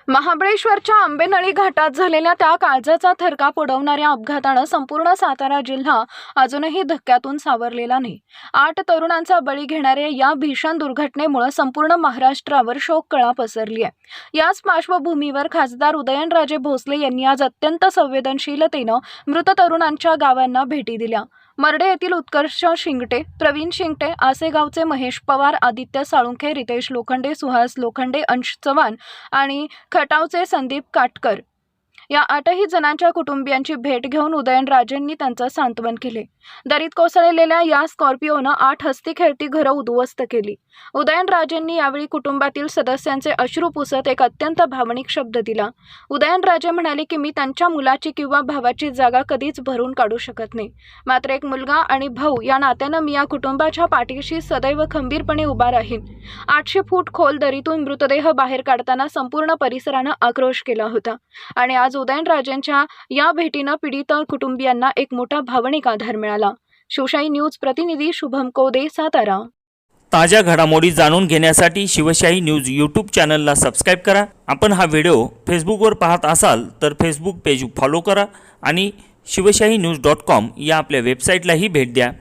महाबळेश्वरच्या आंबेनळी घाटात झालेल्या त्या काळजाचा थरकाप उडवणाऱ्या अपघातानं संपूर्ण सातारा जिल्हा अजूनही धक्क्यातून सावरलेला नाही। 8 तरुणांचा बळी घेणाऱ्या या भीषण दुर्घटनेमुळे संपूर्ण महाराष्ट्रावर शोककळा पसरली आहे। याच पार्श्वभूमीवर खासदार उदयनराजे भोसले यांनी आज अत्यंत संवेदनशीलतेनं मृत तरुणांच्या गावांना भेटी दिल्या। मर्डे येथील उत्कर्ष शिंगटे, प्रवीण शिंगटे, आसेगावचे महेश पवार, आदित्य साळुंखे, रितेश लोखंडे, सुहास लोखंडे, अंश चव्हाण आणि खटावचे संदीप काटकर या 8ही जणांच्या कुटुंबियांची भेट घेऊन उदयनराजेंनी त्यांचं सांत्वन केले। दरीत कोसळलेल्या या स्कॉर्पिओनं 8 हसती खेळती घरं उद्ध्वस्त केली। उदयनराजेंनी यावेळी कुटुंबातील सदस्यांचे अश्रू पुसत एक अत्यंत भावनिक शब्द दिला। उदयनराजे म्हणाले की मी त्यांच्या मुलाची किंवा भावाची जागा कधीच भरून काढू शकत नाही, मात्र एक मुलगा आणि भाऊ या नात्यानं मी या कुटुंबाच्या पाठीशी सदैव खंबीरपणे उभा राहीन। 800 फूट खोल दरीतून मृतदेह बाहेर काढताना संपूर्ण परिसरानं आक्रोश केला होता आणि आज उदयनराजेंच्या या भेटीनं पीडित कुटुंबियांना एक मोठा भावनिक आधार मिळाला। शिवशाही न्यूज प्रतिनिधी शुभम कोदे, सातारा। ताज्या घडामोडी जाणून घेण्यासाठी शिवशाही न्यूज यूट्यूब चॅनलला सबस्क्राइब करा। आपण हा व्हिडिओ फेसबुकवर पाहत असाल तर फेसबुक पेज फॉलो करा आणि शिवशाही न्यूज.com या आपल्या वेबसाईटलाही भेट द्या।